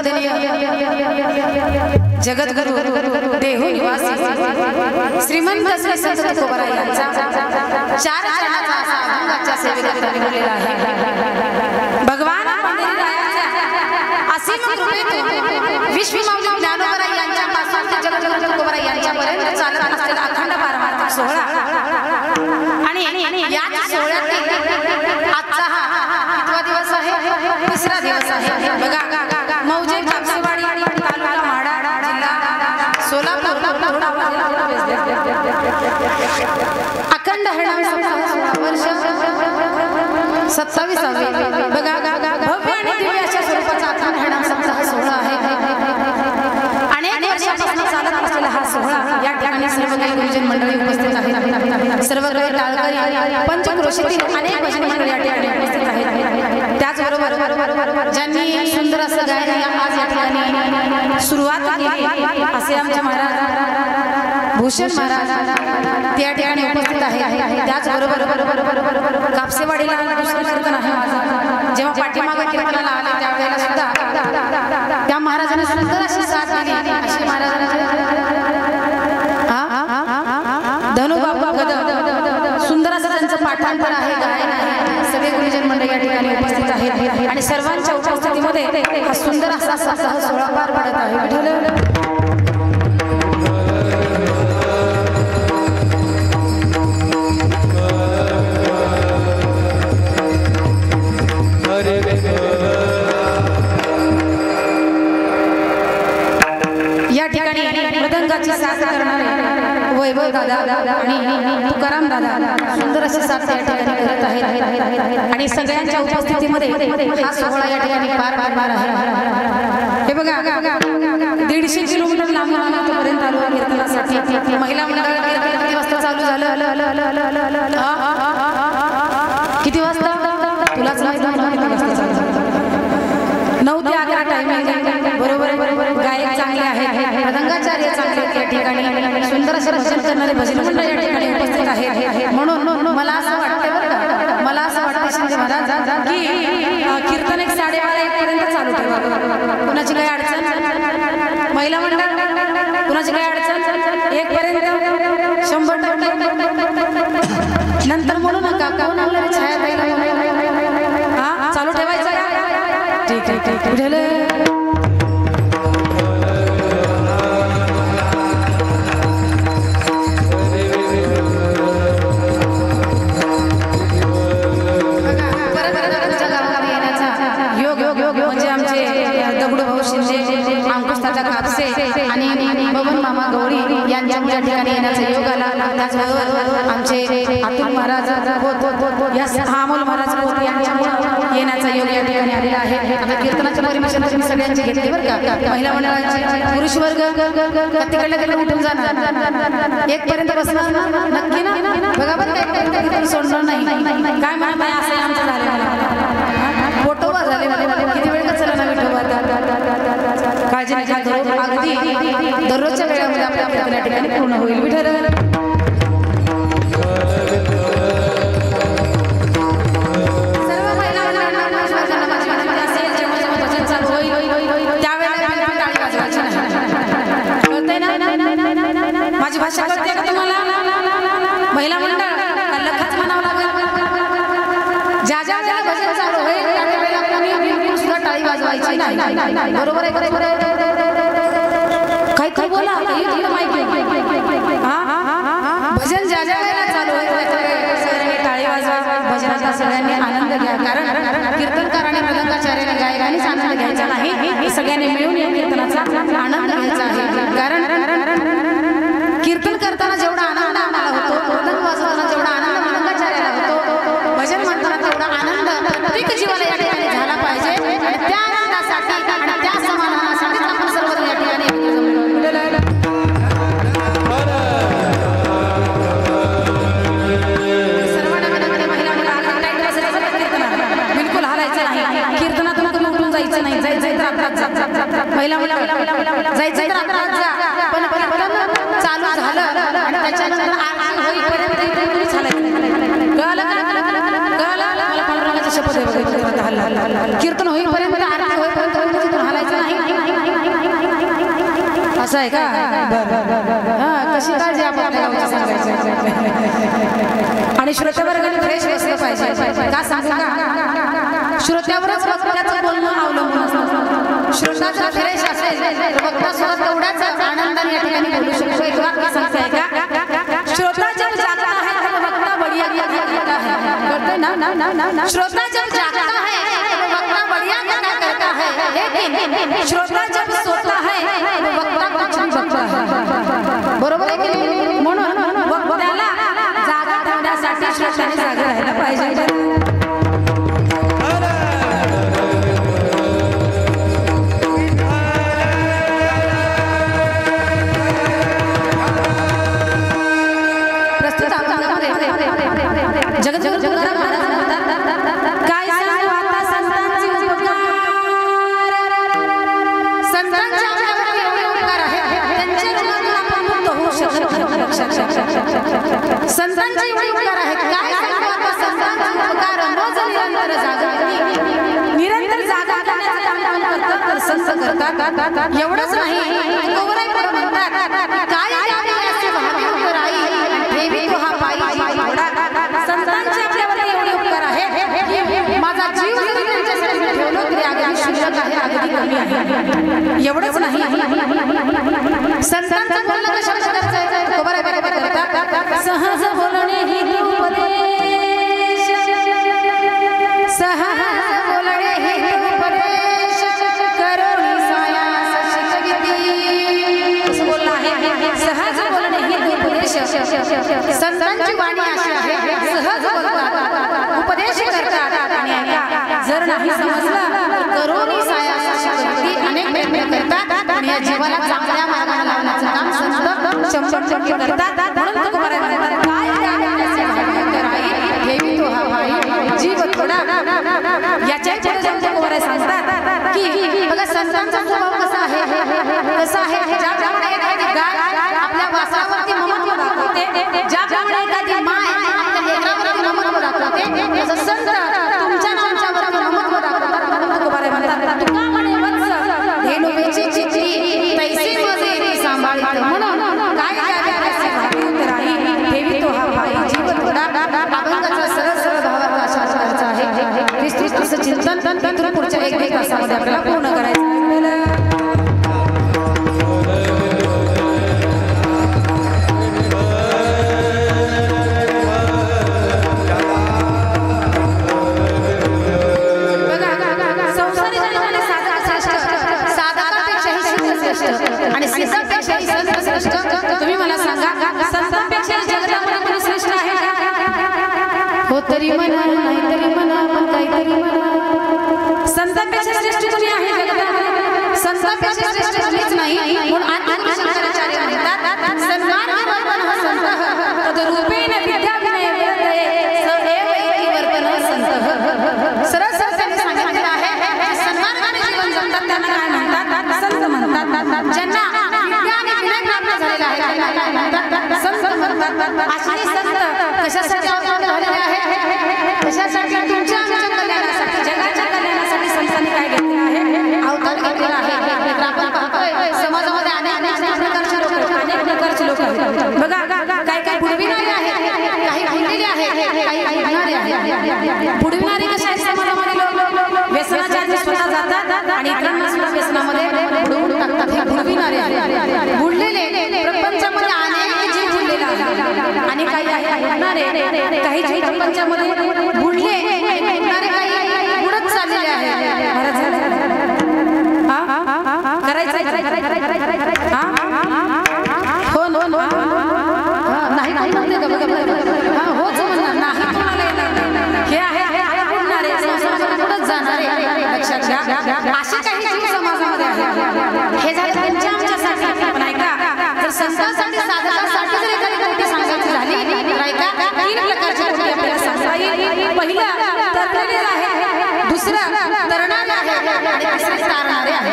वंदनीय जगद्गुरु देहू निवासी श्रीमंत श्री संत तुकोबा यांचा 4 चरणाचा असा अभंगाच्या सेवेकरता निघालेला आहे। भगवान असीम कृपेतून विश्वमाऊली ज्ञानोबा यांच्यापासून ते जगद्गुरु तुकोबा यांच्यापर्यंत चालत असलेला अखंड पारमार्थिक सोहळा आणि या सोहळ्यातील आजचा हा कितवा दिवस आहे? तिसरा दिवस आहे। बघा मौजे कापसेवाडी तालुका माढा जिल्हा सोलापूर अखंड हरिनाम वर्ष 27वे बघा भव्य आणि दिव्य अशा स्वरूपाचा अखंड हरिनाम सप्ताह सोहळा आहे। अनेक वर्षापासून चालत असलेला हा सोहळा या ठिकाणी सर्व काही गुरुजन मंडळी उपस्थित आहेत। सर्व काही टाळकरी पंचक्रोशीतील अनेक भजन मंडळी या ठिकाणी उपस्थित आहेत। त्याचबरोबर ज्यांनी सुंदर असं गायन आज या ठिकाणी सुरुवात केली असे आमचे महाराज भूषण महाराज त्या ठिकाणी उपस्थित आहे। त्याचबरोबर कापसेवाडीला दुसरं कीर्तन आहे माझं। जेव्हा पाठीमागे कीर्तनाला आले त्यावेळेला सुद्धा त्या महाराजांनी सुंदर अशी साथ दिली। अशी महाराजांची धनुबाबा गद सुंदर असं त्यांचं पाठांतर आहे, गायन आहे। सगळे गुरुजन मंडळी या ठिकाणी उपस्थित आहेत आणि सर्वांच्या उपस्थितीमध्ये हा सुंदर असा सप्ताह सोहळा पार पडत आहे। या ठिकाणी मृदंगाची साथ करणारे वैभव दादा आणि तुकाराम दादा सुंदर अशी साथ या ठिकाणी करत आहेत आणि सगळ्यांच्या उपस्थितीमध्ये हा सोहळा या ठिकाणी पार पडणार आहे। हे बघा 150 किलोमीटर लांब पर्यंत आलो कीर्तनासाठी। महिला मंडळ कीर्तन किती वाजता चालू झालं? किती वाजता? तुलाच माहिती आहे किती वाजता चालू झालं? 9 ते 11 टायमिंग बरोबर। गायक चांगले आहेत, मृदंगाचार्य चांगले आहेत, या ठिकाणी सुंदर असे भजन करणारे भजन मंडळ या ठिकाणी उपस्थित आहेत। म्हणून मला असं वाटतं बरं का, मला असं वाटतं शिंदे महाराज की कीर्तन 12:30-1 पर्यंत चालू ठेवा। कुणाची काही अडचण? महिला मंडळ कुणाची काही अडचण? 1 पर्यंत 100% नंतर म्हणू नका कोण आपल्याला छाया द्यायला हा चालू ठेवायचं का? ठीक आहे म्हणजे आमचे दगडूभाऊ शिंदे, अंकुशदादा कापसे आणि बबन मामा गवळी यांच्या या ठिकाणी येण्याचा योग आला। त्याचबरोबर आमचे अतुल महाराज अमोल महाराज यांच्यामुळे येण्याचा योग या ठिकाणी आलेला आहे। आता कीर्तनाच्या परिमिशन तुम्ही सगळ्यांची घेतली बरं का। महिला मंडळाची पुरुष वर्ग तिकडल्या उठून जाणार, 1 पर्यंत बसणार नक्की ना? बघा बरं काय सोडणार नाही काय म्हणत आहे असं आमचं झालेलं फोटो झाले किती वेळ कसं ना विठोबा काळजी नाही अगदी दररोजच्या वेळामध्ये आपल्या कीर्तन या ठिकाणी पूर्ण होईल। विठ्ठल सर्व महिला मंडळांना असेल जेव्हा भजन चालू होईल त्यावेळेला टाळी वाजवायची नाही, कळतंय ना? माझी भाषा कळते का तुम्हाला? महिला मंडळ लखाच म्हणावं लागेल। ज्या ज्या वेळेला भजन चालू होईल त्या वेळेला बिलकुल सुद्धा टाळी वाजवायची नाही। बरोबर आहे? बरोबर आहे? काय बोला भजन ज्या ज्या वेळेला चालू होईल सगळ्यांनी टाळी वाजवा, भजनाचा सगळ्यांनी आनंद घ्या। कारण कीर्तनकाराने मृदंगाचार्याने गायकानेच आनंद घ्यायचा नाही, सगळ्यांनी मिळून या कीर्तनाचा आनंद घ्यायचा आहे। कारण कीर्तन करताना जेवढा आनंद आम्हाला होतो, मृदंग वाजवताना जेवढा आनंद मृदंगाचार्याला होतो, भजन म्हणताना तेवढा आनंद प्रत्येक जीवाला या ठिकाणी झाला पाहिजे। आणि त्या आनंदासाठी आणि त्या समाधानासाठी आपण सर्वजण या ठिकाणी बिलकुल हालायचं नाही, कीर्तनातून कधी उठून जायचं नाही। जायचं तर अपराध महिला जायचं तर अपराध जा, पण कीर्तन चालू झालं आणि त्याच्यानंतर आरती होईपर्यंत चालायचं। कळलं मला पांडुरंगाची शपथ आहे, कीर्तन होईपर्यंत आरती होईपर्यंत हालायचं नाही। असं आहे का? हा, कशी काळजी आपल्याला सांगायची. आणि श्रोत्यावर्गाने फ्रेश बसलं पाहिजे. का सांगू का? श्रोत्यावरच वक्त्याचं बोलणं अवलंबून असतं. श्रोता जर फ्रेश असेल तर वक्ता सुद्धा तेवढ्याच आनंदाने या ठिकाणी बोलू शकतो. एक वाक्य सांगताय का? श्रोता जब जागता है तब वक्ता बढ़िया करता है. करते ना? श्रोता जब जागता है तब वक्ता बढ़िया करता है. लेकिन श्रोता जब सोता है तब वक्ता कुछ नहीं बकता है. बरोबर आहे की नाही? म्हणून वक्त्याला जागा ठेवण्यासाठी श्रोत्याने जागा राहायला पाहिजे. संतांचे उपकार आहेत. काय सांगू आता? संतांचे उपकार रोज निरंतर जागा निरंतर जागा करण्याचं काम करतात तर संत करतात. एवढंच नाही, गौराई पर म्हणतात काय द्यावे असे भावे उपराई ठेवी तो हा पायी घोडा. संतांचे आपल्यावर एवढे उपकार आहे की माझा जीव जरी त्यांच्यासाठी ठेवलो तरी अगदी शिल्लक आहे, अगदी कमी आहे. एवढंच नाही, संतांचं बोलणं कशा प्रकारचं सहज बोलणे ही उपदेश. सहज बोलणे ही उपदेश करुणी सायास शिकविती. असं बोललं आहे. सहज बोलणे ही उपदेश. संतांची वाणी अशी आहे, सहज बोलतात, उपदेश करतात आणि ऐका. जर नाही समजलं तर करुणी सायास शिकविती. अनेक प्रयत्न करतात आणि या जीवाला चांगल्या मार्गाला लावण्याचं काम संत 100% करतात. म्हणून तुकोबाराय म्हणतात काय ठेवी तो हा भाई जीव थोडा. याच्या पुढे जाऊन तुकोबाराय सांगतात की बघा संतांचा स्वभाव कसा आहे. ज्याप्रमाणे एखादी गाय आपल्या वासरावरती ममत्व दाखवते, ज्याप्रमाणे एखादी माय आपल्या लेकरावरती ममत्व दाखवते, तसं संत तुमच्या नामच्यावरती ममत्व दाखवतात. म्हणून तुकोबाराय म्हणतात तुका म्हणे वत्स धेनुवेची चिठी तैसी मजेरी सांभाळीत. म्हणून काय ठेवी तो हा भाई जीव थोडा. अभंगाचा सरळ सरळ भावार्थ अशा प्रकारचा आहे. विस्तृत चिंतन पुढच्या 1 तासामध्ये आपल्याला पूर्ण करायचं. आणि सिद्धांपेक्षाही संत श्रेष्ठ. तुम्ही मला सांगा संतांपेक्षाही जगतामध्ये कोणी श्रेष्ठ आहे का? हो तरी म्हणा, नाही तरी म्हणा, पण काहीतरी म्हणा. संतांपेक्षा श्रेष्ठ कोणी आहे जगतामध्ये? संतांपेक्षा श्रेष्ठ कोणीच नाही. म्हणून आदिनाथ शंकराचार्य म्हणतात सन्मान वर्तन संत तद्रूपेण विद्या विनय वर्तते स एव इति वर्तन संत. सरळ सरळ त्यांनी सांगितलेलं आहे सन्मार्गाने जीवन जगतात त्यांना काय म्हणतात? संत म्हणतात. ज्यांना विद्या आणि विनय प्राप्त झालेला आहे त्यांना काय म्हणतात? संत म्हणतात. असे संत कशासाठी अवतरण झालेले आहेत? कशासाठी? तुमच्या आमच्या कल्याणासाठी, जगाच्या कल्याणासाठी संतांनी काय घेतलेलं आहे? अवतार घेतलेला आहे. आपण पाहतोय समाजामध्ये अनेक प्रकारचे लोक आहेत. बघा काही पुढविणारे आहेत, काही भुललेले आहेत, काही भुलणारे आहेत. पुढविणारे कसे आहेत समाजामध्ये? लोक व्यसनाच्या आधी स्वतः जातात आणि इतरांना सुद्धा व्यसनामध्ये बुडवून टाकतात. हे बुडविणारे आहेत. बुडलेले प्रपंचामध्ये अनेक जीव बुडलेले आहेत आणि काही बुडणारे, काही जीव प्रपंचामध्ये बुडले बुडणारे, काही बुडत चाललेले आहेत. करायचं हो नो नो नाही नाही म्हणते का? बघा होच म्हणणार नाही तुम्हाला हे आहे बुडणारे, संसारामध्ये बुडत जाणारे. लक्षात घ्या असे काही जीव समाजामध्ये आहेत. हे झाले त्यांच्या आमच्यासाठी. पण ऐका जर संसारासाठी साधकासाठी जर एखादी गोष्ट सांगायची झाली तर ऐका 3 प्रकारच्या गोष्टी आपल्याला सांगता येईल. पहिलं तरणारे आहे, दुसरं तरणारे आहे आणि तिसरे तारणारे आहे.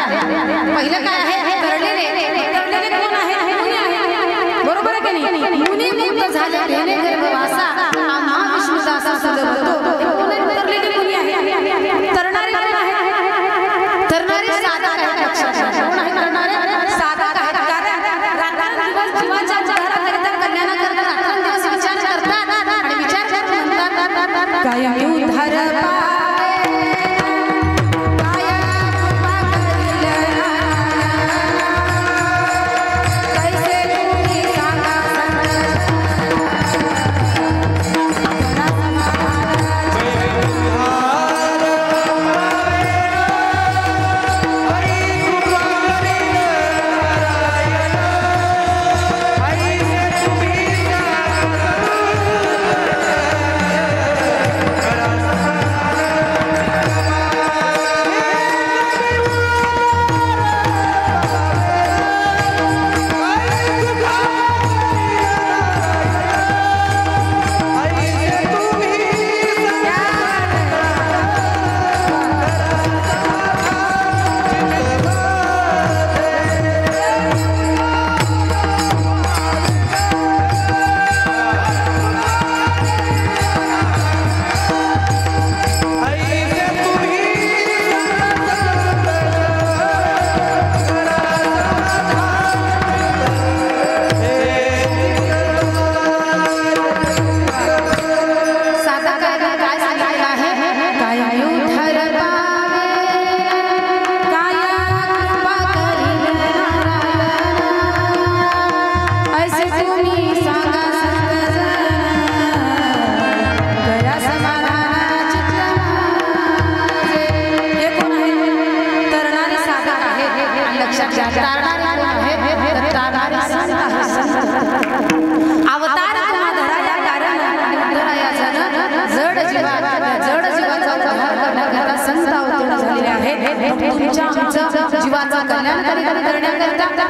पहिलं काय आहे? तरलेले. तरलेले कोण आहे? मुनी आहे. बरोबर आहे की नाही? मुनी मुक्त झाले भेने गर्भवासा आम्हा विष्णुदासा सदवतो. तरलेले मुनी आहे. तरणारे कोण आहे? तरणारे साधक आहेत. लक्षात घ्या कोण आहे तरणारे? साधक आहेत. कारण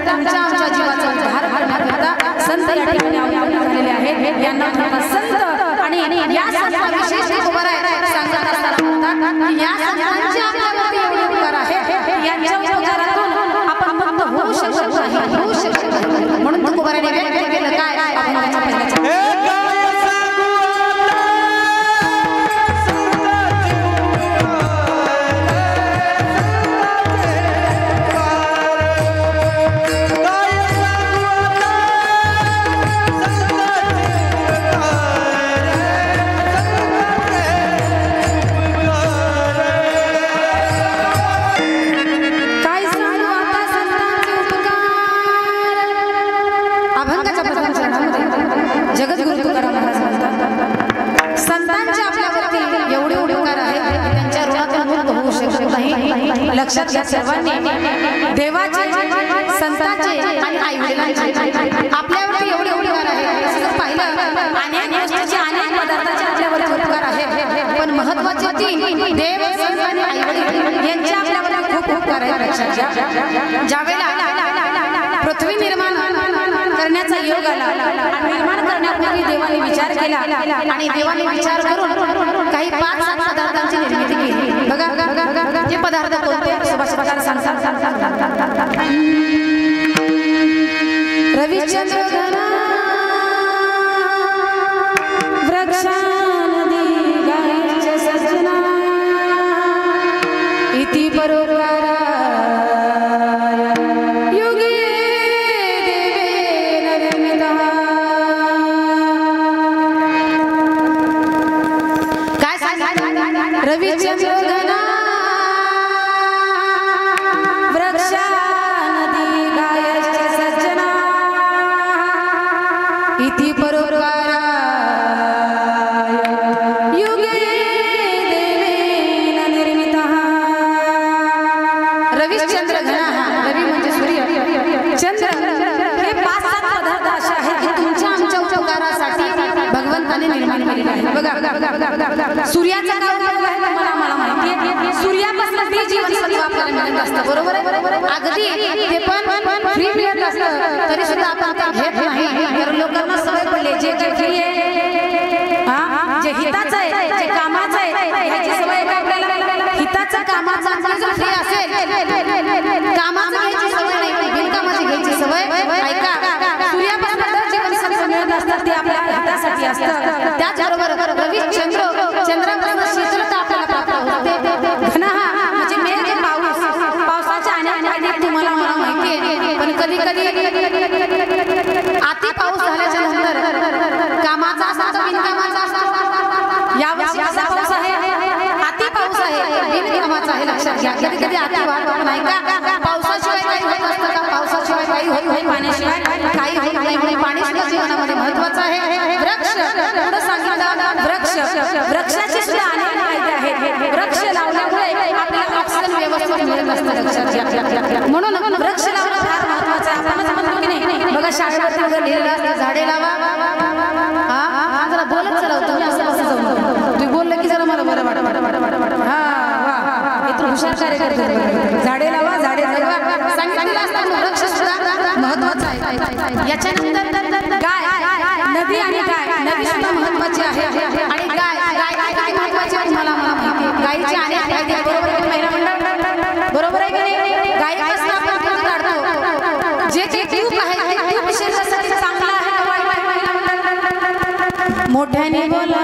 तुमच्या आमच्या जीवाचा उद्धार करण्याकरता संत या ठिकाणी अवतरले झालेले आहेत. यांना म्हणतात संत. आणि या संतांचा विशेष उपकार आहे. सांगत असताना म्हणतात या संतांचे आपल्यावरती एवढे उपकार आहे, यांच्या उपकारातून आपण मुक्त होऊ शकत नाही. म्हणून तुकोबाराने व्यक्त केलं काय अभंगाच्या पहिल्याच्या लक्षात घ्या सर्वांनी. देवाचे, संतांचे आणि आई वडिलांचे आपल्यावरती एवढे उपकार आहे. असं जर पाहिलं अनेक गोष्टीचे अनेक पदार्थाचे आपल्यावरती उपकार आहे, पण महत्त्वाचे तीन देव, संत आणि आई वडील यांचे आपल्यावरती खूप उपकार आहे. लक्षात घ्या. ज्यावेळेला पृथ्वी निर्माण करण्याचा योग आला आणि निर्माण करण्यापूर्वी देवाने विचार केला आणि देवाने विचार करून काही 5-7 पदार्थांची निर्मिती केली. बघा हे पदार्थ कोणते सुभाषितकार सांगतात. रविचंद्र घना वृक्षानदी गायीचे सजना इति परोपकारा युगे देवेन निर्मितः. काय सांगा रविचंद्र घना वृक्षानदी गायीचे सजना इति परोपकारा युगे देवेन निर्मितः. रविचंद्र घना, रवी म्हणजे सूर्य, चंद्र हे 5-7 पदार्थ असे आहेत की तुमच्या आमच्या उपकारासाठी भगवंताने निर्माण केलेले आहेत. बघा सूर्याचा काय उपयोग आहे मला माहिती आहे. सूर्यापासून ते जीवनसत्व आपल्याला मिळत असतं. बरोबर आहे. अगदी ते पण फ्री मिळत असतं तरी सुद्धा आपण ते घेत नाही. तर लोकांना सवय पडली जे जे फ्री आहे, जे हिताचं आहे, जे कामाचं आहे ह्याची सवय का आपल्याला. हिताचं कामाचं आपल्याला जर फ्री असेल, कामाचं घ्यायची सवय नाही, बिनकामाची घ्यायची सवय. ऐका सूर्यापासून जीवनसत्व मिळत असतात ते आपल्या हितासाठी असतं. त्याचबरोबर रवी चंद्रापासून शीतलता आपल्याला प्राप्त होते. घना म्हणजे मेघ, पावसाच्या अनेक तुम्हाला मला माहिती आहे. पण कधी कधी अति पाऊस झाल्याच्या नंतर कामाचा असतो, बिनकामाचा असतो. यावर्षी असा पाऊस आहे, अति पाऊस आहे, बिनकामाचा आहे. लक्षात घ्या. कधी कधी अति वाढ नाही का. पावसाशिवाय काही होत असतं का. पावसाशिवाय काही होत नाही, पाण्याशिवाय काही होत नाही. पाणी सुद्धा जीवनामध्ये महत्वाचं आहे. वृक्ष पुढे सांगितलं वृक्षाचे सुद्धा अनेक फायदे आहेत. वृक्ष लावल्यामुळे आपल्याला ऑक्सिजन व्यवस्थित मिळत असतं. लक्षात घ्या. म्हणून वृक्ष लावणं फार महत्वाचं आहे. आपणच म्हणतो की नाही. बघा शाळेवरती वगैरे लिहिलेलं असतं झाडे लावा. हा जरा बोलत चला तुम्ही असं कसं जाऊ. तुम्ही बोललं की जरा मला बरं वाटतं. हा वा इथं हुशार कार्यकर्ते. झाडे लावा, झाडे जगवा सांगितलेलं असतं. वृक्ष सुद्धा महत्वाचं आहे. याच्यानंतर गाय, नदी आणि गाय. नदी सुद्धा महत्वाची आहे आणि गाय काय महत्वाची आहे मला माहिती आहे. गायीचे अनेक फायदे. बरोबर आहे महिला मंडळ. बरोबर आहे की नाही. गायीपासून आपण दूध काढतो. जे तूप आहे ते तूप शरीरासाठी चांगलं आहे का वाईट आहे महिला मंडळ. मोठ्याने बोला.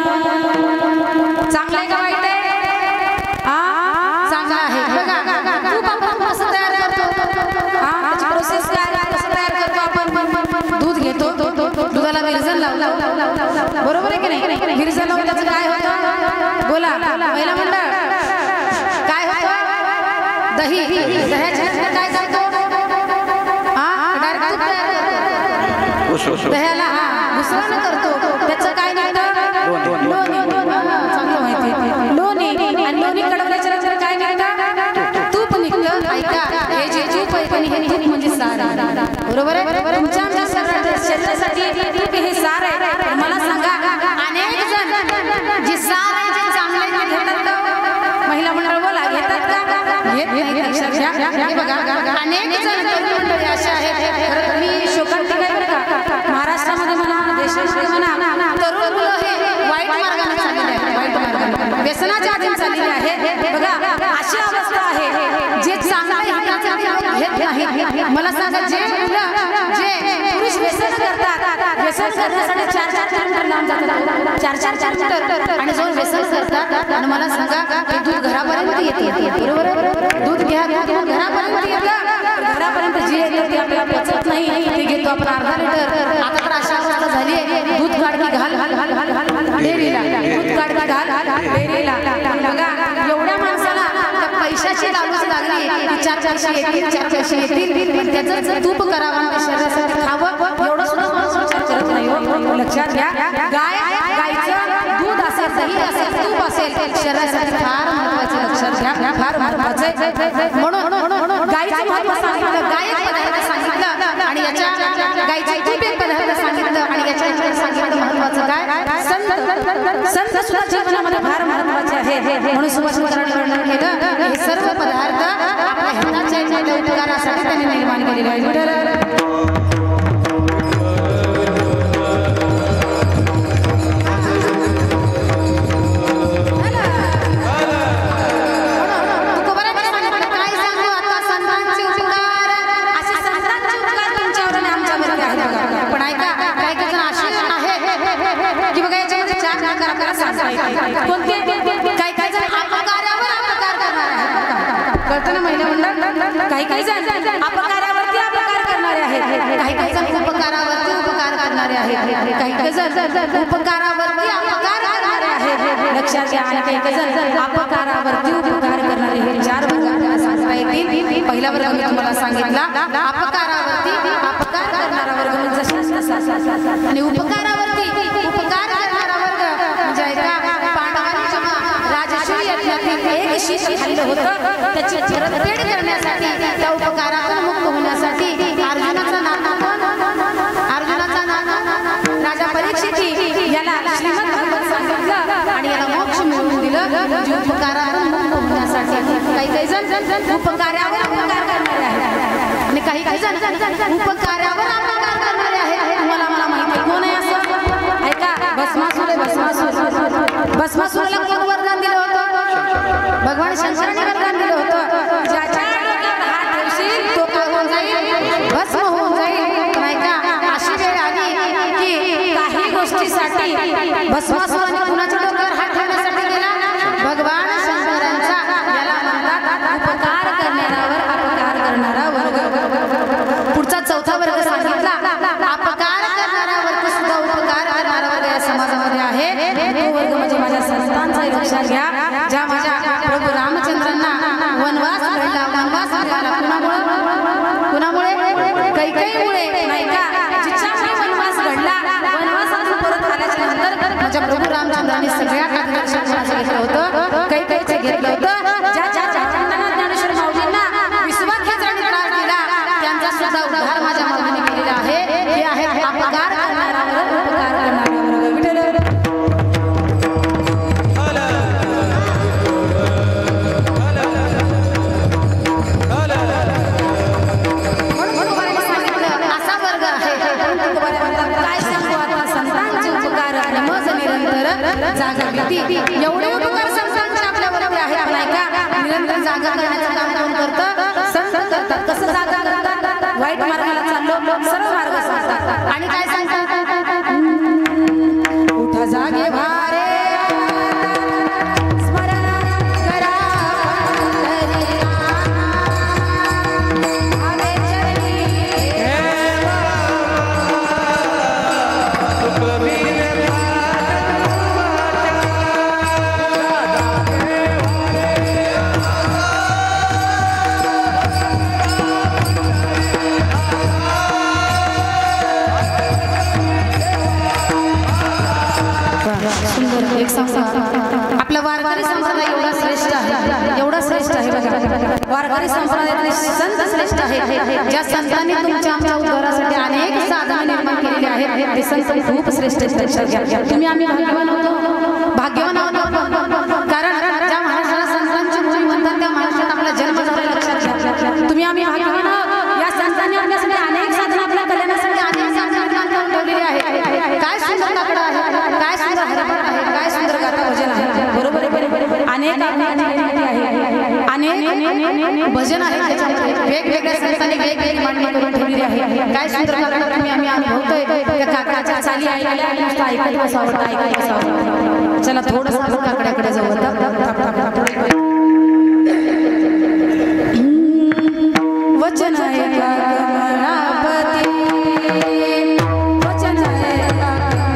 चांगलं आहे का वाईट आहे. चांगलं आहे. बघा तूप आपण कसं तयार करतो. त्याची प्रोसेस काय, कसं तयार करतो आपण. दूध घेतो, दुधाला विरजण लावतो. बरोबर आहे की नाही. विरजण लावून त्याचं काय होतं बोला महिला मंडळ. काय होतं. दही. दह्याच्या काय करतो. डायरेक्ट तूप तयार करतो. दह्याला घुसवण करतो. त्याचं काय निघतं. लोणी. चांगलं माहिती. लोणी आणि लोणी कडवल्याच्या नंतर काय निघतं. तूप निघतं. ऐका हे जे तूप आहे पण हे तूप म्हणजे सार आहे. बरोबर आहे. तुमच्या आमच्या शरीरासाठी तूप हे सार आहे. मला सांगा अनेक जण जे सार आहे जे चांगले आहे घेतात का. महिला मंडळ बोला घेतात का. घेत नाही. लक्षात घ्या. बघा अनेक जण मंडळी असे आहेत मला सांगा जे मुलं जे पुरुष व्यसन करतात व्यसन करण्यासाठी 4-4 किलोमीटर लांब जातात 4-4 किलोमीटर आणि जो व्यसन करतात आणि मला सांगा हे दूध घरापर्यंत येते बरोबर दूध घ्या घरापर्यंत येतं घरापर्यंत जे येतं ते आपल्याला पचत नाही ते घेतो आपण अर्धा लिटर आता तर अशा अवस्था झाली आहे दूध काढकी घाल डेअरीला दूध काढकी घाल डेअरीला बघा एवढ्या माणसाला पैशाची लालूच लागली की 4-400 येतील पण त्याचं तूप करावं शरीरासाठी खावं एवढं सुद्धा माणूस विचार करत नाही हो लक्षात घ्या गायचं दूध असेल दही असेल तूप असेल शरीरासाठी फार महत्वाचं लक्षात घ्या फार महत्वाचं म्हणून गायचं महत्व सांगितलं गायक पदार्थ सांगितलं आणि याच्या गायचे तूप पदार्थ सांगितलं आणि याच्या सांगितलं महत्वाचं काय संत सुद्धा जीवनामध्ये फार महत्वाचे आहे म्हणून सुभाष वर्णन केलं हे सर्व पदार्थ आपल्या हिताच्या उपकारासाठी त्यांनी निर्माण केलेले आहे काही जण अपकारावरती अपकार करणारे आहेत काही जण उपकारावरती उपकार करणारे आहेत काही जण उपकारावरती अपकार करणारे आहेत लक्षात घ्या आणि काही जण अपकारावरती उपकार करणारे हे 4 वर्ग सांगता येतील पहिला वर्ग मी तुम्हाला सांगितला अपकारावरती अपकार करणारा वर्ग आणि उपकारावरती उपकार करणारा वर्ग म्हणजे ऐका पांडवांच्या राजश्री यज्ञातील एक शिष्य खाल्लं होतं त्याची परतफेड करण्यासाठी त्या उपकारातून मुक्त होण्यासाठी अर्जुनाचा नाना राजा परीक्षित याला श्रीमद भागवत सांगितलं आणि याला मोक्ष मिळवून दिलं उपकारातून मुक्त होण्यासाठी काही जण उपकारावर उपकार करणारे आहेत आणि काही जण उपकारावर अपकार करणारे आहेत तुम्हाला मला माहिती कोण आहे असं ऐका भस्मासुराला कोण वरदान दिलं होतं भगवान शंकरांनी वरदान दिलं होतं ज्याच्या डोक्यात हात ठेवशील तो काय होऊन जाईल भस्म होऊन जाईल नाही का अशी वेळ आली की काही गोष्टीसाठी भस्मासुराने कुणाच्या डोक्यावर हात ठेवण्यासाठी गेला भगवान शंकरांचा याला म्हणतात उपकार करणाऱ्यावर अपकार करणारा वर्ग पुढचा 4था वर्ग सांगितला अपकार करणारा वर्ग सुद्धा उपकार करणारा वर्ग या समाजामध्ये आहे तो वर्ग म्हणजे माझ्या संतांचा लक्षात घ्या ज्या माझ्या प्रभू रामचंद्रांना वनवास मिळाला कुणामुळे कैकेयीमुळे नाही का जिच्यामुळे वनवास घडला वनवासातून परत आल्याच्या नंतर माझ्या प्रभू रामचंद्रांनी सगळ्यात आधी लक्षात घेतलं होतं कैकेयीचं घेतलं होतं ज्या ज्ञानेश्वर माऊलींना विश्वाख्याचाने त्रास दिला त्यांचा सुद्धा उद्धार माझ्या माऊलीने केलेला आहे हे आहे अपकार करणारा वर्ग उपकार करणारा वर्ग विठ्ठल जागृती एवढे उपकार संतांचे आपल्यावरती आहेत नाही का निरंतर जागा करण्याचं काम कोण करतं संत करतात कसं जागा करतात वाईट मार्गाला चाललो सर्व मार्ग सांगतात आणि काय सांगतात उठा जागे भारे आपला वारकरी संप्रदाय एवढा श्रेष्ठ आहे बघा वारकरी संप्रदायातले संत श्रेष्ठ आहेत ज्या संतांनी तुमच्या आमच्या उद्धारासाठी अनेक साधने निर्माण केलेली आहेत ते संत खूप श्रेष्ठ आहेत तुम्ही आम्ही भाग्यवान होतो कारण ज्या महाराष्ट्राला संतांची भूमी म्हणतात त्या महाराष्ट्रात आपला जन्म झाला लक्षात घ्या तुम्ही आम्ही भाग्यवान आहोत या संतांनी आपल्यासाठी अनेक साधने आपल्या कल्याणासाठी अनेक साधने ठेवलेली आहेत काय सुंदर काकडा आहे काय सुंदर हरिपाठ आहे काय सुंदर गाथा भजन आहे बरोबर अनेक अनेक भजन आहेत त्याच्यामध्ये वेगवेगळ्या संतांनी वेगवेगळी मांडणी करून ठेवलेली आहे काय सुंदर काका तुम्ही आम्ही अनुभवतोय त्या काकाच्या चाली ऐकायला नुसतं ऐकत बसावं ऐकत बसावं चला थोडंसं आपण काकड्याकडे जाऊ वचन आहे गणापती वचन आहे गणापती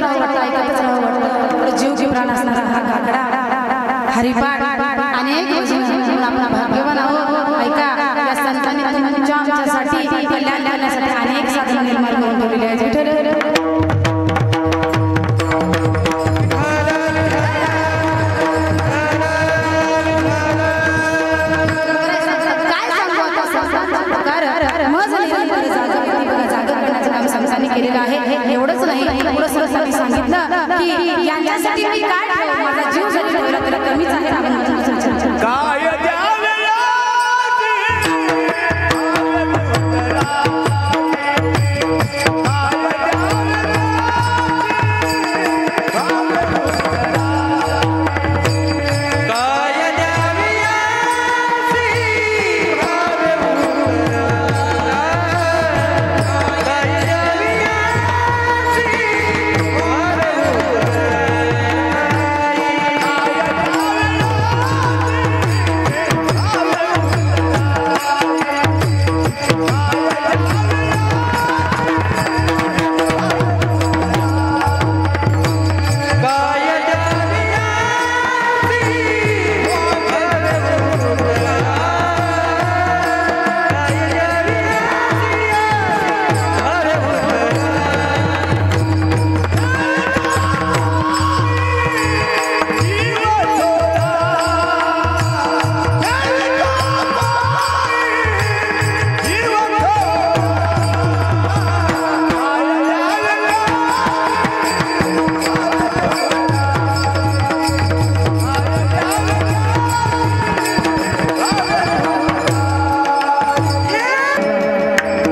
राहावं वाटतं, ऐकतच राहावं वाटतं. जीव जीव प्राण असणारा हा गागडा हरिपाठ अनेक भजन आपला भाग्यवान आहोत. ऐका, या संतांनी तुमच्या आमच्यासाठी कल्याण करण्यासाठी अनेक साधन निर्माण करून ठेवलेले आहेत. केलेलं आहे. एवढंच नाही, पुढे सरसानी सांगितलं की यांच्यासाठी मी काय ठेवू, माझा जीव जरी ठेवला तरी कमीच आहे.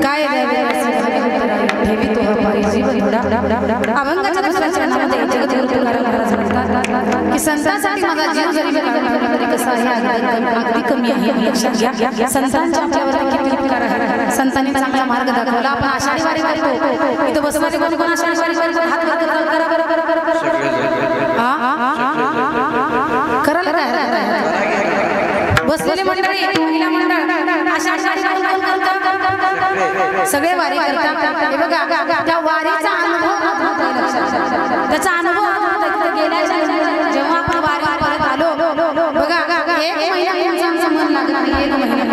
काय संतांसाठी माझा जीव जरी तरी कसा आहे, अगदी कमी आहे. लक्षात घ्या, संतांच्या आपल्यावर किती उपकार आहे. संतांनी चांगला मार्ग दाखवला. आपण आषाढी वारी करतो, इथं बसवारी कोण कोण आषाढी वारी करतो, हात वर करा बसलेले मंडळी, महिला मंडळ आषाढी वारी कोण करतात, सगळे वारी करतात. हे बघा, त्या वारीचा अनुभव, त्याचा अनुभव गेल्याच्या जेव्हा आपण वारी परत आलो, बघा एक महिना आमचं मन लागलं नाही. एक महिना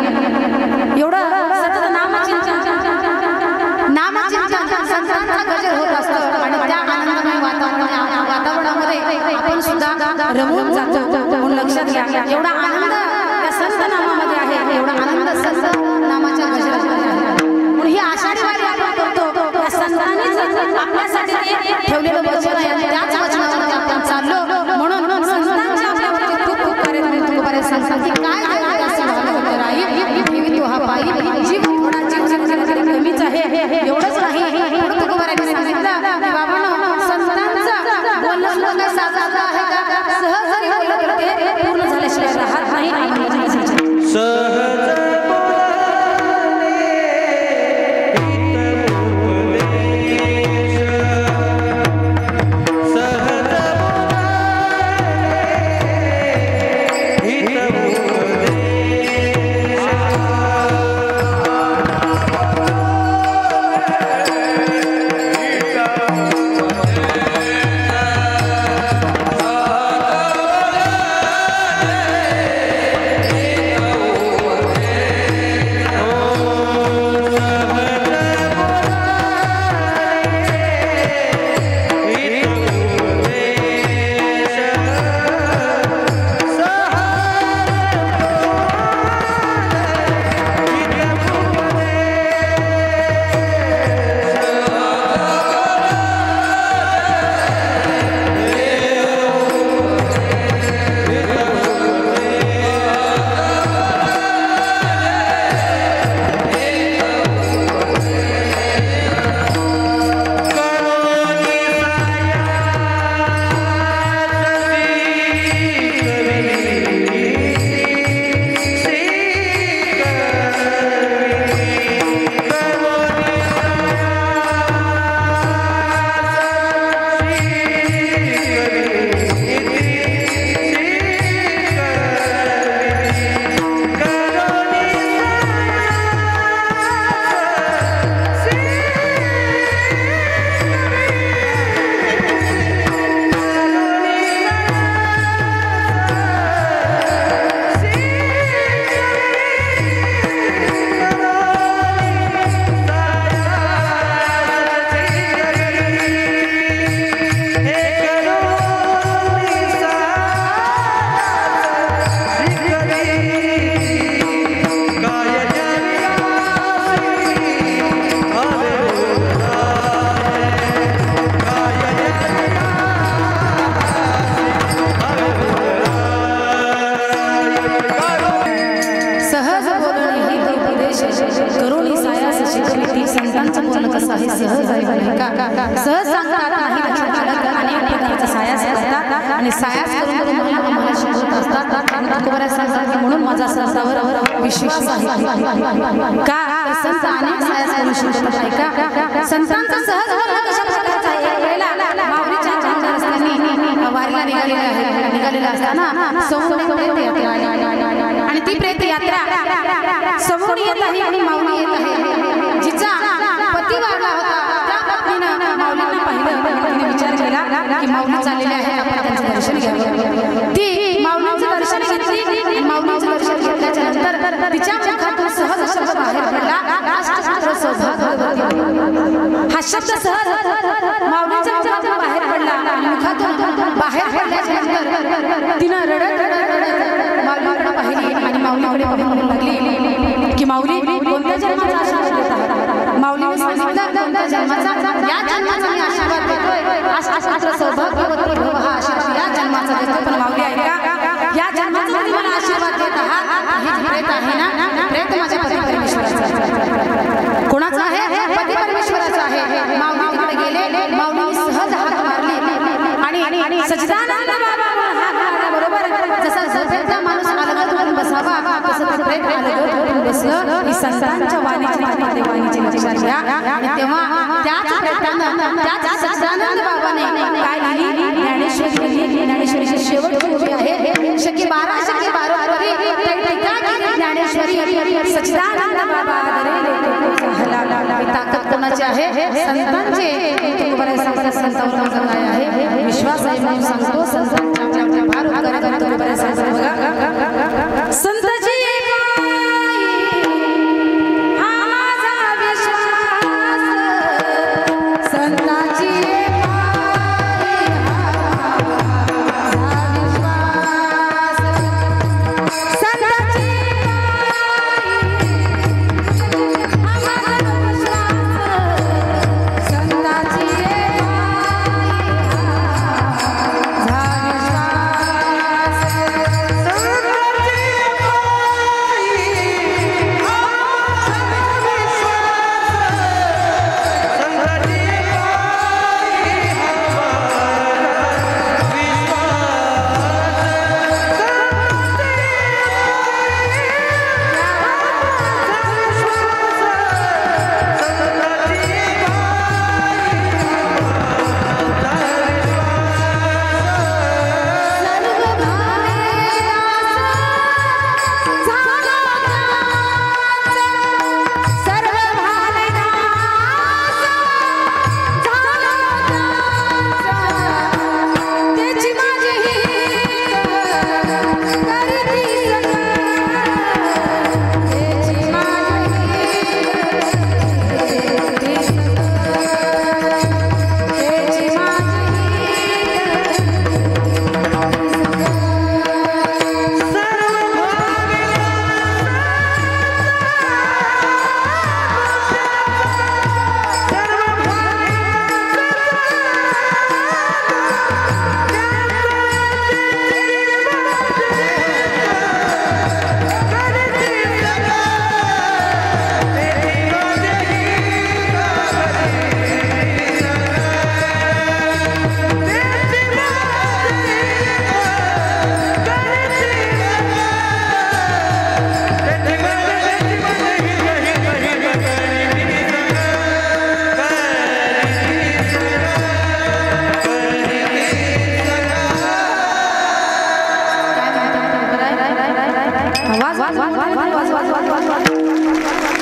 एवढं सतत नामचिंतन संतांचा गजर होत असतं आणि त्या आनंदमय वातावरणामध्ये आपण सुद्धा रमून जातो. म्हणून लक्षात घ्या, एवढा आनंद या संत नामामध्ये आहे, एवढा आनंद संत नामाच्या गजरामध्ये आहे. म्हणून ही आषाढी वारी आपण करतो, त्या संतांनीच आपल्यासाठी ठेवलेलं वचन आहे आणि त्याच वचनावर आपण चाललो. म्हणून संतांच्या आपल्यावरती खूप खूप कार्य संतांची काय ठेवी तो हा पायी जीव थोडा जीव जरी कमीच आहे. एवढंच नाही, तुकोबारांनी सांगितलं की बाबांनो, संतांचा बोलणं सुद्धा काही साधारण आहे का, सहज जरी बोललं तर ते पूर्ण झाल्याशिवाय राहत नाही. आणि सायास करून तुम्हाला आम्हाला शिकवत असतात. तुकोबराय सांगतात म्हणून माझा संतावर विश्वास आहे. का संत अनेक सायास करून शिकवतात आहे का. संतांचा सहज बोलणं कशा प्रकारचा आहे. वेळेला माऊलीच्या चांगल्या रस्त्याने वारीला निघालेला असताना समोर आणि ती प्रेत यात्रा समोर येत आहे आणि माऊली येत आहे. जिचा पती वारला होता त्या पत्नीनं माऊलींना पाहिलं. तिने विचार केला की माऊली चाललेले आहे आपण त्यांचं दर्शन घ्यावं. ती माऊलींचं दर्शन घेतली. माऊलींचं दर्शन घेतल्याच्या नंतर तिच्या मुखातून सहज शब्द बाहेर पडला अष्टपुत्र सौभाग्यवती. हा शब्द सहज माऊलीच्या मुखातून बाहेर पडला. मुखातून बाहेर पडल्याच्या नंतर तिनं रडत माऊलीकडे पाहिली आणि माऊलीकडे पाहून लागली की माऊली कोणत्या जन्माचा आशीर्वाद देत आहात. माऊलीने सांगितलं कोणत्या जन्माचा. या जन्माचा मी आशीर्वाद देतोय. अष्टपुत्र सौभाग्यवती भव हा आशीर्वाद या जन्माचा देतोय. पण माऊली ऐका या जन्माचा तुम्ही मला आशीर्वाद देत आहात. हे प्रेत आहे ना प्रेत माझ्या पती परमेश्वराचा. कोणाचा आहे. पती परमेश्वराचा आहे. माऊली तिकडे गेले. माऊलीने सहज हाक मारली आणि सच्चिदानंद बाबा बरोबर जसा झोपेतला माणूस अलगद होऊन बसावा तसं ते प्रेत अलगद होऊन बसलं. ही संतांच्या वाणीची लक्षात घ्या. आणि तेव्हा त्याच प्रेतानं त्याच सच्चिदानंद बाबाने काय लिहिली. ज्ञानेश्वरीची शेवटची ओवी आहे. शकी 12 शकी 12 ज्ञानेश्वरी सच्चिदानंद बाबा ताकद कोणाची आहे. संतांचे. तुकोबराय सांगतात संतांवर माझा काय आहे विश्वास आहे म्हणून सांगतो. संतांच्या फार उपकार करतो. तुकोबराय सांगतात बघा संतांची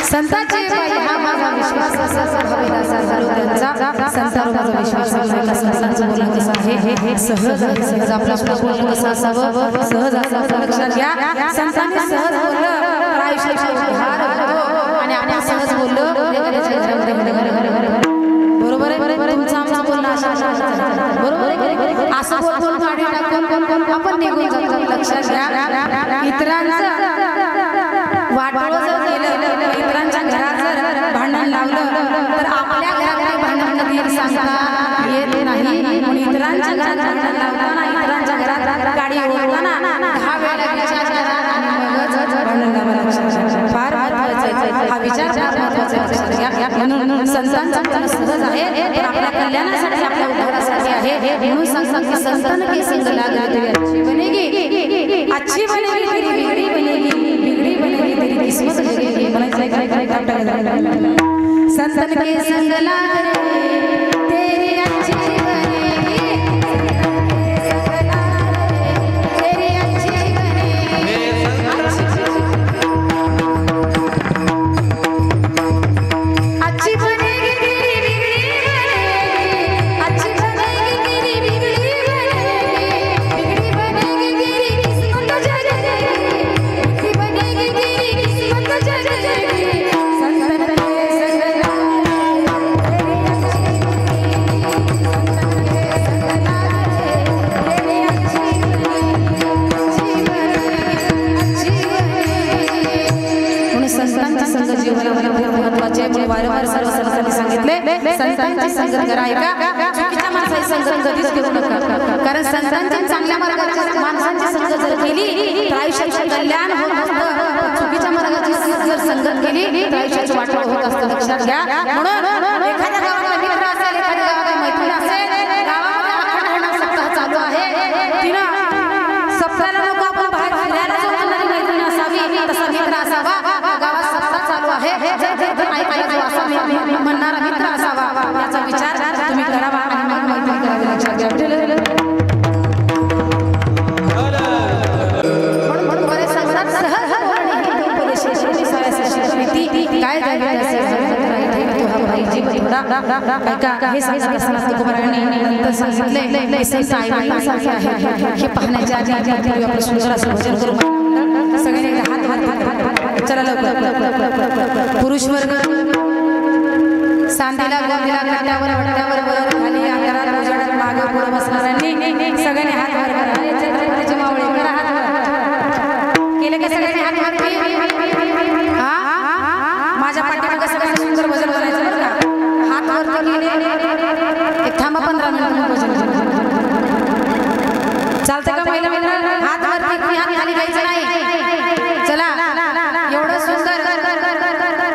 संतांचे पायी हा माझा विश्वास असा भावेदासा झालो त्यांचा. संतांवर माझा विश्वास आहे. संतांचं बोलणं कसं आहे सहज सहज आपला बोलणं कसं असावं सहज असं लक्षात घ्या. संतांनी सहज बोललं तर आयुष्याचा उद्धार होतो आणि आपण सहज बोललो एखाद्याच्या घरामध्ये बरोबर आहे. तुमचं आमचं बोलणं असं बरोबर आहे. असं बोलून गाडी टाकून आपण निघून जातो. लक्षात घ्या इतरांचं वाटोळं जर केलं इतरांच्या घरात जर भांडण लावलं तर आपल्या घरात भांडण कधी सांगता येत नाही. म्हणून इतरांच्या घरात भांडण लावताना इतरांच्या घरात गाडी ओढताना 10 वेळा विचार करा आणि मगच भांडण लावा. फार महत्त्वाचं आहे हा विचार. फार महत्त्वाचा आहे. म्हणून संतांचं सहज आहे तर आपल्या कल्याणासाठी आपल्या उद्धारासाठी आहे. आहे म्हणून सांगतात की संतान के संग लागला तेरी अच्छी बनेगी तेरी बिगड़ी बनेगी तेरी किस्मत जगेगी संतन के संग लागले तेरी अच्छी वारंवार सर्व संतांनी सांगितले संतांची संगत करा ऐका चुकीच्या माणसाची संगत कधीच करू नका कारण संतांच्या चांगल्या मार्गाची माणसांची संगत जर केली तर आयुष्याचे कल्याण होत असतं चुकीच्या मार्गाची जर संगत केली तर आयुष्याचे वाटोळ होत असतं लक्षात घ्या म्हणून एखाद्या गावाला मित्र असेल एखाद्या गावाला मैत्रीण असेल गावामध्ये अखंड हरण सप्ताह चालू आहे तिनं सप्ताहाला नको आपण बाहेर फिरायला जाणारी मैत्रीण असावी तसा मित्र असावा गावात सप्ताह चालू आहे म्हणणारा मित्र असावा याचा विचार तुम्ही करावा आणि मग मैत्री करावी लक्षात घ्या म्हणून बरेच सांगतात सहज उपदेश काय हे सांगत असताना तुकोबारायांनी नंतर सांगितले संत आईबाईंसारखे आहे हे पाहण्याच्या आधी आपलं सुंदर असं भजन करू सगळ्यांनी हात चला लवकर पुरुष वर्ग सांदेला गोंधीला कट्ट्यावर वट्ट्यावर वर खाली अंतरात उजाडात मागे पुढे बसणाऱ्यांनी सगळ्यांनी हात वर करा छत्रपतीचे मावळे करा हात वर केले का सगळ्यांनी हात वर हा माझ्या पाठीमागे सगळ्यांनी सुंदर भजन करायचं बरं का हात वर केले एक थांबा 15 मिनिट भजन चालते का महिला मित्र हात वर हात खाली घ्यायचं नाही चला एवढं सुंदर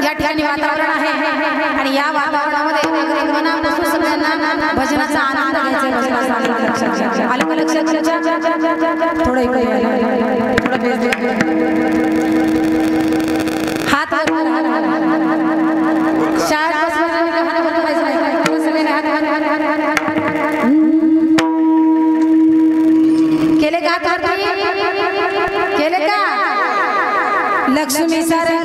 या ठिकाणी वातावरण आहे आणि या वातावरणामध्ये मनापासून सगळ्यांना भजनाचा आनंद घ्यायचा भजनाचा आनंद आलं का लक्षात थोडं इकडे थोडं हात शाळेत केले का केले का लक्ष्मी सारंग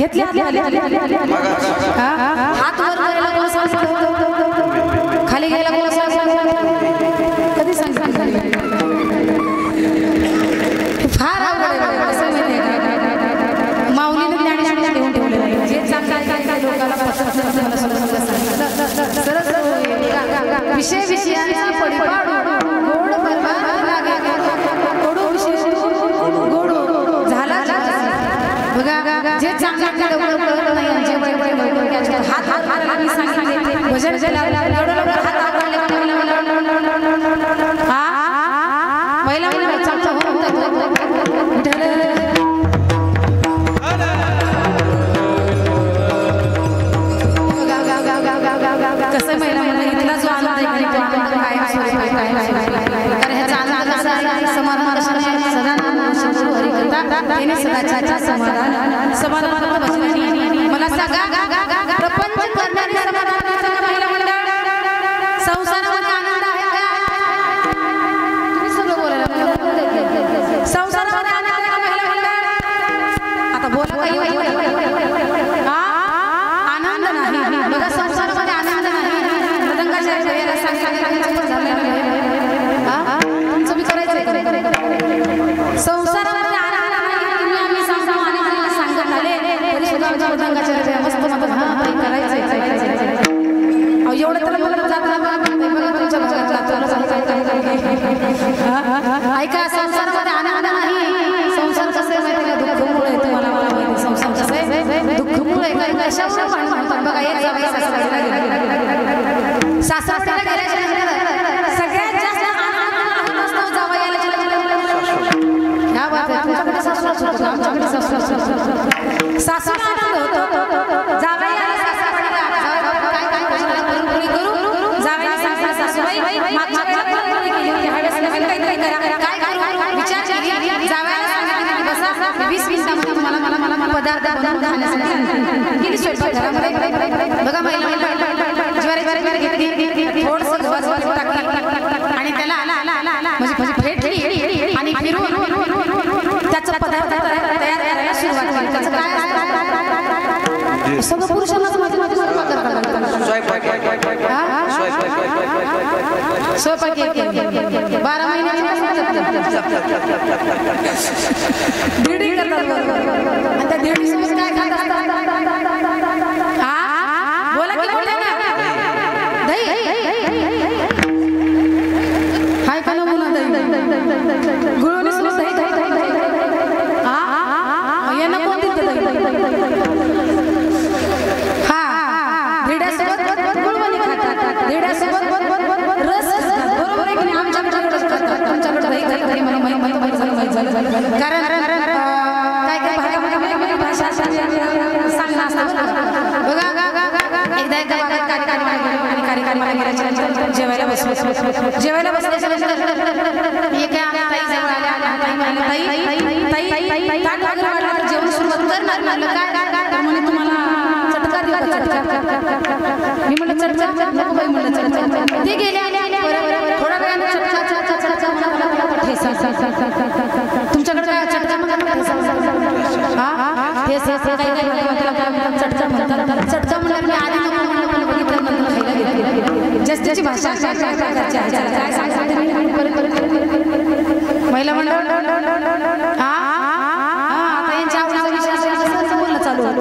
घेतली हात वर करायला कोण सांगतो खाली घ्यायला कोण सांगतो कधी सांगतो फार आवड आहे कसं माहिती आहे माऊलीने ज्ञानेश्वरी देऊन ठेवलेलं आहे जे चांगलं लोकांना सरस विषय विषयांचा परिपाड गोड बरबाद लागे गोडो विषय गोड झाला बघा जे चांगलं लवकर नाही जे बडबड हात हात मी सांगितले भजन केला एवढं हात आवडले हा पहिला मला चांगला कसं महिला इथला जो आनंद आहे कारण ह्याचा आनंद कसा आहे समाधान सदा हरिकथा त्याने सदाच्या समाधान समाधान भजनाने मला सांगा प्रपंच करणारी समाधानाचा महिला मंडळ संसारामध्ये आनंद आहे का तुम्ही सगळं बोलायला संसारामध्ये आनंद आहे का महिला मंडळ आता बोला काही आनंद नाही बघा संसारामध्ये आनंद नाही मृदंगाच्या वेळेला सांगितलं तुमचं मी करायचं संसारामध्ये आनंद नाही तुम्ही आम्ही सांगतो आणि सांगत आले तरी सुद्धा आमच्या मृदंगाच्या वेळेला मस्त मस्त करायचं एवढं तर मला जात ऐका संसारामध्ये आनंद नाही संसार कसं आहे माहिती का दुःखमुळे तुम्हाला मला माहिती संसार कसं आहे दुःखमुळे कशावर म्हणतात बघा एक सासरवाडीला गेल्याच्या नंतर सगळ्यात जास्त आनंद असतो जावयाला ह्या बात आहे तुमच्याकडे सासू असतो आमच्याकडे सासू सासू आनंद होतो जावयाला सासरवाडीला काय करू जावयाला सांगता सासूबाई मागच्या वेळेला पुरणपोळी केली होती ह्यावेळेस नवीन काहीतरी करा काय करू विचार केली जावयाला सांगितलं बसा 20 मिनिटांमध्ये मला पदार्थ बनवून खाण्यासाठी गेली स्वयंपाकघरामध्ये बघा महिला ज्वारी घेतली थोडंसं गव्हाचं टाकलं आणि त्याला म्हणजे फेटली आणि फिरून त्याचा पदार्थ तयार करायला सुरुवात केली त्याचं काय असतं सगळं पुरुषांनाच माझं स्वयंपाक स्वयंपाक 12 महिन्याची दीडी करतात आणि त्या दीडी सोबत काय खात असतात बोला की बोला ना दही हाय का नमुना दही गुळवणी सोबत दही यांना कोण दिलं दीड्यासोबत गुळवणी खातात दीड्यासोबत रस बरोबर आहे की नाही आमच्याकडे करतात तुमच्याकडे दही घरी मला माहिती झालं कारण काय काय भागामध्ये भाषा सांगणं असतं बघा एकदा कार्यक्रम जेवायला बसल्याच्या नंतर एका ताई जवळ आल्या जेवण सुरुवात करणार म्हणलं काय म्हणे तुम्हाला चटका देऊ चटका मी म्हणलं चटका नको बाई म्हणलं चटका ते गेले थोड्या वेळाने चटका ठेसा तुमच्याकडे काय चटका चटका म्हणतात चटका म्हणल्यावर मी आधी नको बघितलं नंतर खायला घेतली जास्तीची भाषा काय सांगते महिला मंडळ आता यांच्या आवडीचा विषय बोलणं चालू होतं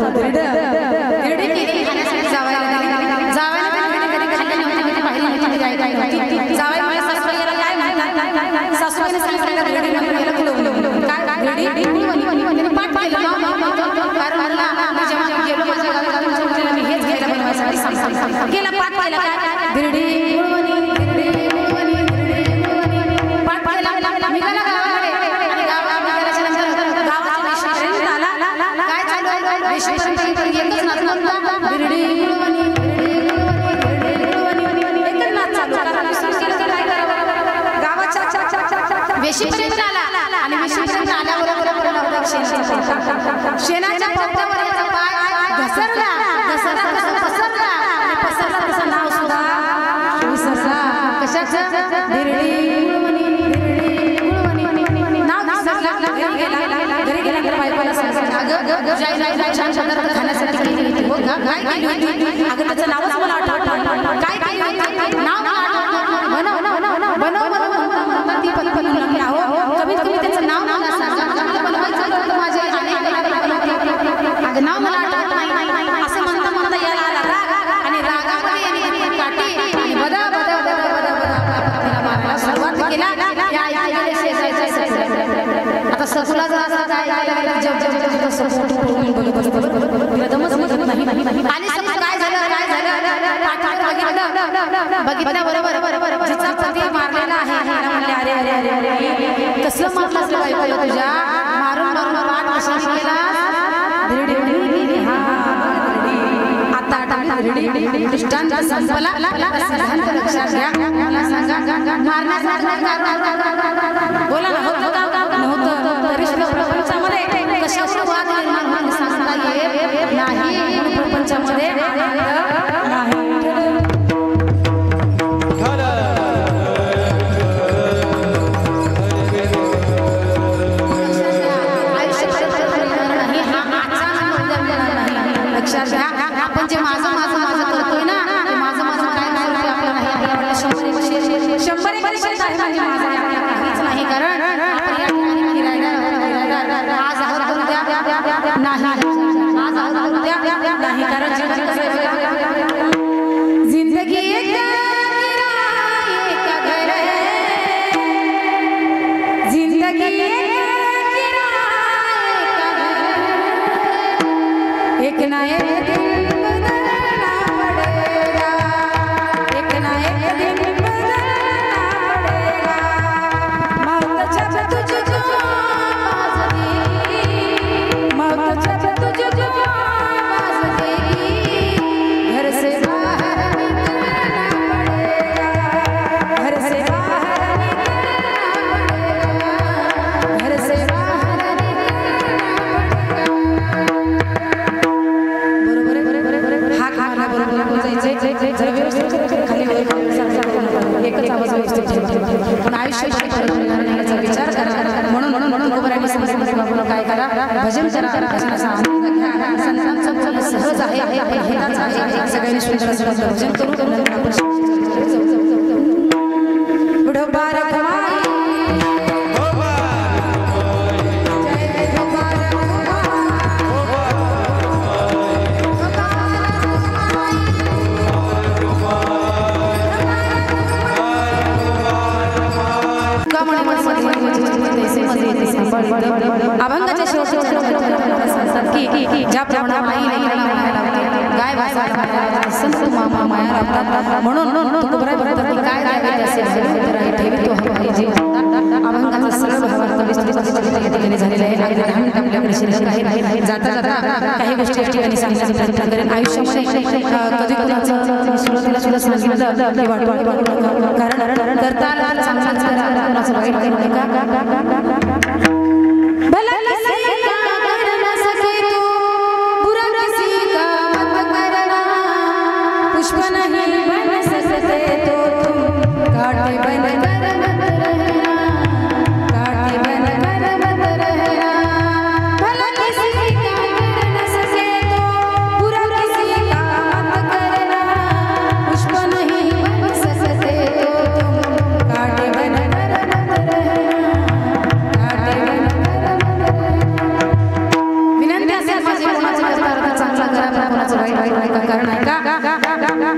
सासूबाईने सांगितलं पाठ केला पाठ पाहिला वेशीपर्यंत आला आणि वेशीपर्यंत आल्याबरोबर शेणाच्या पंपावर पाय घसरला पसरला तसं नाव सुद्धा विसरला कशाचं नाव विसरला गेला घरी गेल्यानंतर बायकोला सांगितलं अगं तुझ्या छान पदार्थ खाण्यासाठी केली होती हो का काय केली होती अगं त्याचं नावच मला आठवत काय केली होती नाव बनव म्हणता ती पण नक्की हो कमीत कमी त्याचं नाव मला सांगा बनवायचं होतं माझे अगं नाव मला आठवत नाही असं म्हणता यायला आला राग आणि रागामध्ये याने काठी आणि बदा तिला मारायला सुरुवात केला आता ससुला जर असं काय बघितलं बरोबर जिचा पती मारलेला आहे अरे कसलं मारलं बायकोला तुझ्या मारून पाठ कशाने केला आता दृष्टांत संपला लक्षात घ्या मला सांगा बोला ना नव्हतं तरी सुद्धा प्रपंचामध्ये कशावर वाद निर्माण सांगता येत नाही प्रपंचामध्ये आपण जे माझं करतोय ना ते माझं काय नाही आपल्याला 100% काहीच नाही कारण आज नाही कारण जिंदगी एक घर है जिंदगी एक ना एक दिन बदलना पड़ेगा एक ना एक दिन बदलना पड़ेगा मौत जब तुझको आवाज़ देगी मौत जब तुझको आवाज़ देगी घर से बाहर निकलना पड़ेगा घर से बाहर निकलना पड़ेगा घर से बाहर पण आयुष्य विचार करा म्हणून काय करा भजन करा संतांचं सहज आहे सगळ्यांनी सुंदर भजन करू अभंगाच्या शेवटी ज्याप्रमाणे गाय संत मामा माया राबतात म्हणून काय अभंगाचा सरळ भावार्थ झालेला आहे जाता जाता काही गोष्टी ठिकाणी सांगण्याचा प्रयत्न करेन आयुष्यामध्ये कधी कोणाचं सुरुवातीला सुद्धा सांगितलं कारण करता चांगलाच करा कोणाचं वाईट करू नका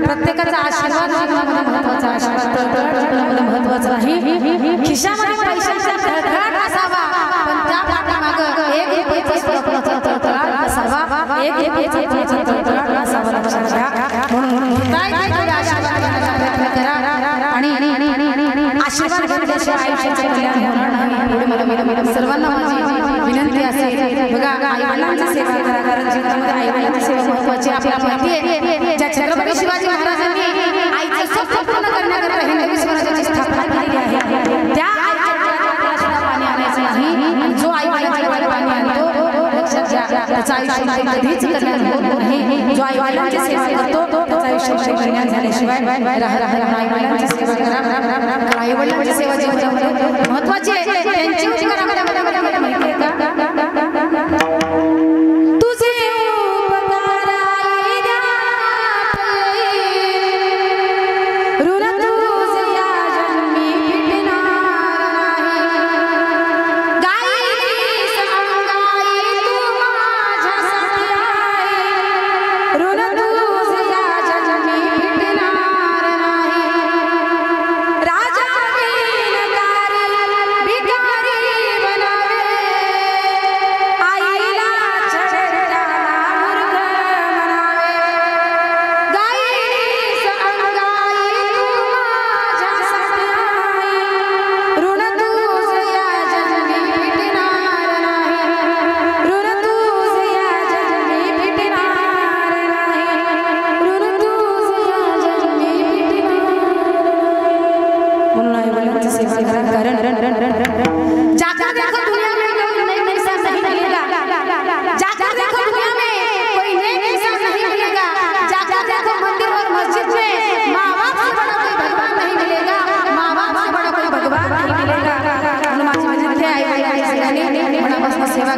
प्रत्येकाचा आशीर्वाद महत्वाचा आशीर्वाद महत्वाचा नाही खिशामध्ये पैशाचा खळखळाट असावा पण त्या पाठीमागे एक पैसा असावा एक पैसा असावा लक्षात घ्या म्हणून प्रयत्न करा आणि आशीर्वाद घेतल्याशिवाय आयुष्याचे कल्याण होणार नाही मला सर्वांना माझी विनंती असेल बघा आई-वडिलांची सेवा करा कारण जीवनामध्ये आई-वडिलांची सेवा महत्वाची आपल्याला माहिती आहे ज्या छत्रपती शिवाजी महाराजांनी आईचं स्वप्न पूर्ण करण्याकरता हिंदवी स्वराज्याची स्थापना केली आहे त्या आईच्या पाणी आणायचं नाही जो आई-वडिलांच्या पाणी आणतो लक्षात घ्या त्याचं आयुष्य कधीच कल्याण होत नाही जो आई-वडिलांची सेवा करतो त्याचं आयुष्य कल्याण झाल्याशिवाय आई-वडिलांची सेवा करा आई-वडिलांची सेवा जीवनामध्ये महत्वाची आहे त्यांची करा माहिती आहे का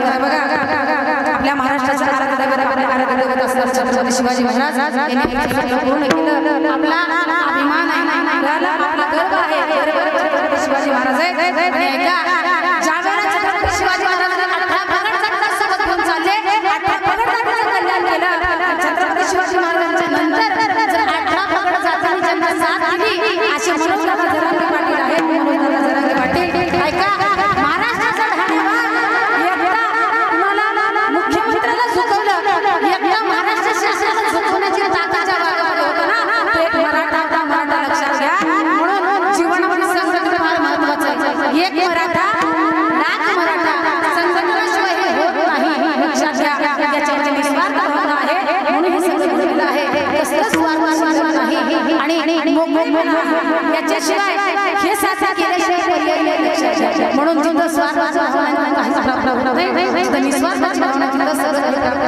केला बघा आपल्या महाराष्ट्राच्या आराध्य असतात छत्रपती शिवाजी महाराज यांनी पूर्ण केलं आपला अभिमान आहे आपला गर्व आहे छत्रपती शिवाजी महाराज आहे आणि ऐका ज्यावेळेला छत्रपती शिवाजी महाराजांनी 18 पगड सोबत घेऊन चालले 18 पगड कल्याण केलं छत्रपती शिवाजी महाराजांच्या नंतर जर 18 पगड जाताना ज्यांना साथ दिली असे मनोज दादा जरांगे पाटील आहेत मनोज दादा जरांगे पाटील ऐका महाराष्ट्राचा धन्यवाद एकदा तुम्हाला मुख्यमंत्र्याला झुकवलं एकदा महाराष्ट्र शासनाला झुकवण्याची ताकद ज्या भागामध्ये होतं ना ते मराठा लक्षात घ्या म्हणून जीवनामध्ये संघटन फार महत्त्वाचं आहे एक मराठा लाख मराठा संघटनाशिवाय हे होत नाही लक्षात घ्या याच्यामध्ये निस्वार्थ भावना आहे म्हणून हे सगळं घडलेलं आहे कसलं स्वार्थ नाही आणि याच्याशिवाय हे साध्य केल्याशिवाय पर्याय नाही लक्षात घ्या म्हणून जिथं स्वार्थ भावना काहीच प्राप्त होत नाही निस्वार्थ भावना तिथं सगळं